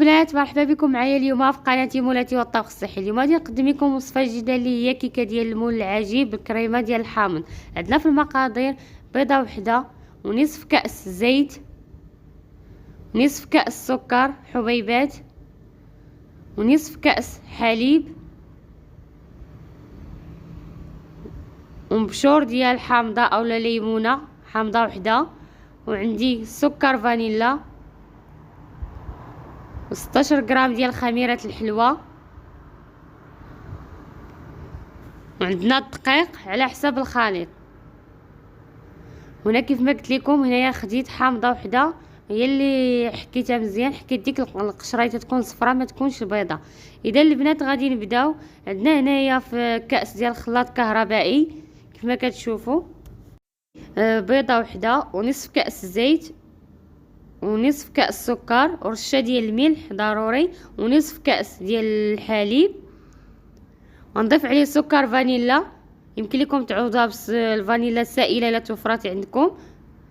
بنات، مرحبا بكم معايا اليوم في قناه مولاتي والطبخ الصحي. اليوم غادي نقدم لكم وصفه جديده اللي هي كيكه ديال المول العجيب بالكريمه ديال الحامض. عندنا في المقادير بيضه وحده ونصف كاس زيت، نصف كاس سكر حبيبات، ونصف كاس حليب، ومبشور ديال حامضه اولا ليمونه حامضه وحده، وعندي سكر فانيلا، و16 غرام ديال خميره الحلوى، وعندنا الدقيق على حسب الخليط. هنا كيف ما قلت لكم هنايا خديت حامضه وحده هي اللي حكيتها مزيان، حكيت ديك القشريطه تكون صفراء ما تكونش بيضه. اذا البنات غادي نبداو. عندنا هنايا في كاس ديال خلاط كهربائي كيف ما كتشوفوا، بيضه وحده ونصف كاس زيت ونصف كاس سكر ورشه ديال الملح ضروري ونصف كاس ديال الحليب، ونضيف عليه سكر فانيلا. يمكن لكم تعوضوها بالفانيلا السائله الا توفرت عندكم،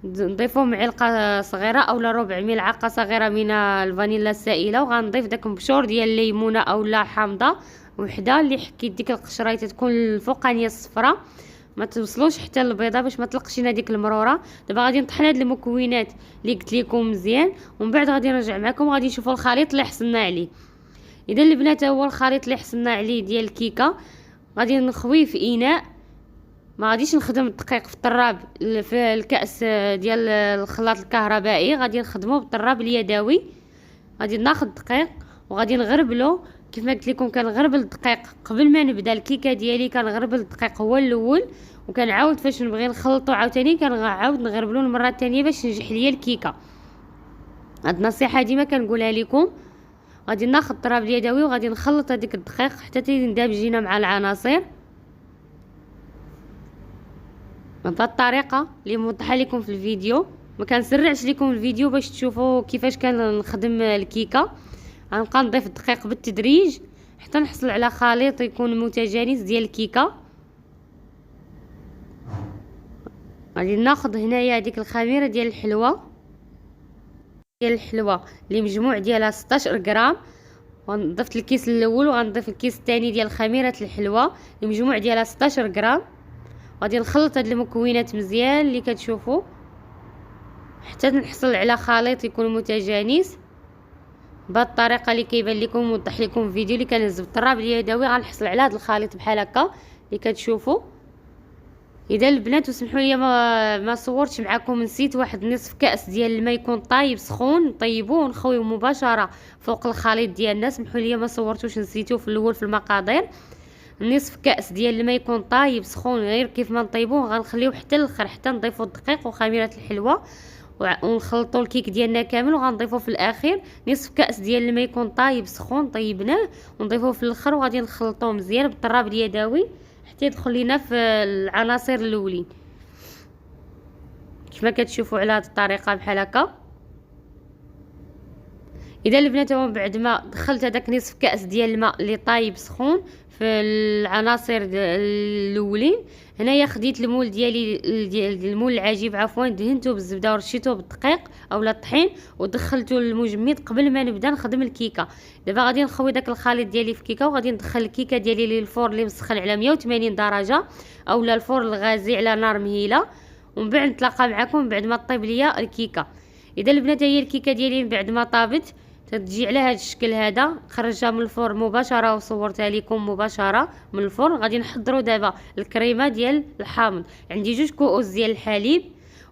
نضيفوا معلقه صغيره اولا ربع ملعقه صغيره من الفانيلا السائله، وغنضيف داك مبشور ديال الليمونه اولا حامضه وحده اللي حكيت ديك القشريطه تكون الفوقانيه الصفراء، ما توصلوش حتى البيضه باش ما تلقش لنا ديك المروره. دابا غادي نطحن هاد المكونات اللي قلت لكم مزيان، ومن بعد غادي نرجع معكم غادي نشوفوا الخليط اللي حصلنا عليه. اذا البنات هو الخليط اللي حصلنا عليه ديال الكيكه، غادي نخويه في اناء. ما غاديش نخدم الدقيق في الطراب في الكاس ديال الخلاط الكهربائي، غادي نخدمه بالطراب اليدوي. غادي ناخذ الدقيق وغادي نغربلو كيف ما قلت لكم، كنغربل الدقيق قبل ما نبدا الكيكه ديالي، كنغربل الدقيق هو الاول، وكنعاود فاش نبغي نخلطو عاوتاني كنعاود نغربلو المره الثانيه باش تنجح ليا الكيكه. هاد النصيحه ديما كنقولها لكم. غادي ناخذ الطراب اليدوي وغادي نخلط هذيك الدقيق حتى تندمجينا مع العناصر بهذه الطريقه اللي موضحه لكم في الفيديو. ما كنسرعش لكم الفيديو باش تشوفوا كيفاش كنخدم الكيكه. غنبقى نضيف الدقيق بالتدريج حتى نحصل على خليط يكون متجانس ديال الكيكه. غادي ناخذ هنايا هذيك الخميره ديال الحلوى اللي مجموع ديالها 16 غرام، وضفت الكيس الاول وغنضيف الكيس الثاني ديال خميره الحلوى اللي مجموع ديالها 16 غرام. غادي نخلط هاد المكونات مزيان اللي كتشوفوا حتى نحصل على خليط يكون متجانس بهذه الطريقه اللي كيبان لكم موضح لكم في فيديو اللي كنهز بالطراب اليدوي. غنحصل على هذا الخليط بحال هكا اللي كتشوفوا. اذا البنات وسمحوا لي ما صورتش معكم، نسيت واحد نصف كاس ديال الماء يكون طايب سخون، نطيبوه ونخويوه مباشره فوق الخليط ديالنا. سمحوا لي ما صورتوش، نسيتو في الاول في المقادير. نصف كاس ديال الماء يكون طايب سخون غير كيف ما نطيبوه، غنخليوه حتى الاخر حتى نضيفوا الدقيق وخميره الحلوى ونخلطوا الكيك ديالنا كامل. وغنضيفوا في الاخير نصف كاس ديال الماء يكون طايب سخون طيبناه ونضيفوه في الاخر، وغادي نخلطوه مزيان بالطراب اليدوي حتى يدخل لينا في العناصر الاولين كما كتشوفوا على هذه الطريقه بحال هكا. اذا البنات بعد ما دخلت هذاك نصف كاس ديال الماء اللي طايب سخون في العناصر الاولين، هنايا خديت المول ديالي المول العجيب عفوا، دهنته بالزبده ورشيته بالدقيق اولا الطحين ودخلته للمجمد قبل ما نبدا نخدم الكيكه. دابا غادي نخوي داك الخليط ديالي في الكيكه وغادي ندخل الكيكه ديالي للفور اللي مسخن على 180 درجه اولا الفور الغازي على نار مهيله، ومن بعد نتلاقى معكم بعد ما طيب ليا الكيكه. اذا البنات هي الكيكه ديالي بعد ما طابت تجي على هذا الشكل هذا، خرجها من الفرن مباشره وصورتها لكم مباشره من الفرن. غادي نحضروا دابا الكريمه ديال الحامض. عندي 2 كؤوس ديال الحليب،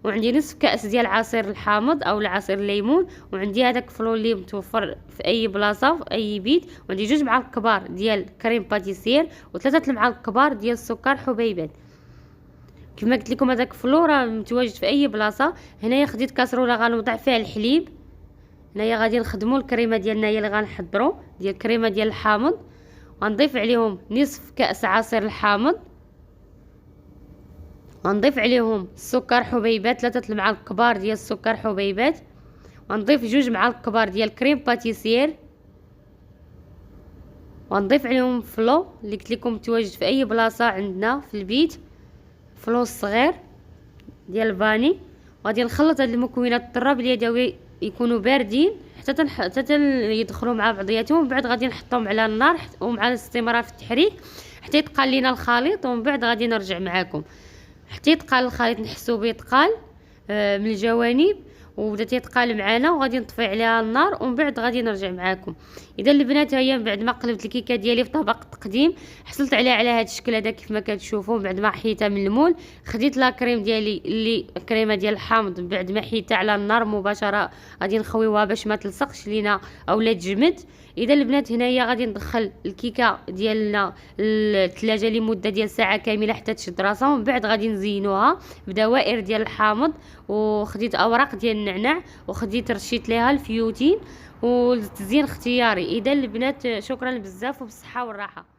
وعندي نصف كاس ديال عصير الحامض او عصير الليمون، وعندي هذاك فلو اللي متوفر في اي بلاصه في اي بيت، وعندي 2 معالق كبار ديال كريم باتيسير و3 المعالق كبار ديال السكر حبيبات. كما قلت لكم هذاك فلو راه متواجد في اي بلاصه. هنايا خديت كاسروله غنوضع فيها الحليب. هنايا غادي نخدموا الكريمه ديالنا هي اللي غنحضروا ديال الكريمه ديال الحامض، غنضيف عليهم نصف كاس عصير الحامض، غنضيف عليهم السكر حبيبات 3 المعالق كبار ديال السكر حبيبات، غنضيف 2 معالق كبار ديال كريم باتيسير، وغنضيف عليهم فلو اللي قلت لكم متواجد في اي بلاصه عندنا في البيت، فلو صغير ديال الفاني. وغادي نخلط هاد المكونات الطراب اليدوي يكونوا باردين حتى يدخلوا مع بعضياتهم. ومن بعد غادي نحطهم على النار ومع الاستمرار في التحريك حتى يتقال لينا الخليط. ومن بعد غادي نرجع معاكم حتى يتقال الخليط، نحسو بيه يتقال من الجوانب وبدا تيتقال معانا، وغادي نطفي عليها النار. ومن بعد غادي نرجع معاكم. اذا البنات هي من بعد ما قلبت الكيكه ديالي في طبق التقديم حصلت عليها على هذا الشكل هذا كيف ما كتشوفوا. من بعد ما حيتها من المول خديت لا كريم ديالي اللي كريمه ديال الحامض، من بعد ما حيتها على النار مباشره غادي نخويوها باش ما تلصقش لينا اولا تجمد. اذا البنات هنايا غادي ندخل الكيكه ديالنا للثلاجه لمده ديال ساعه كامله حتى تشد راسها. ومن بعد غادي نزينوها بدوائر ديال الحامض، وخديت اوراق ديال النعناع وخديت رشيت ليها الفيوتين، والتزيين اختياري. اذا البنات شكرا بزاف وبالصحه والراحه.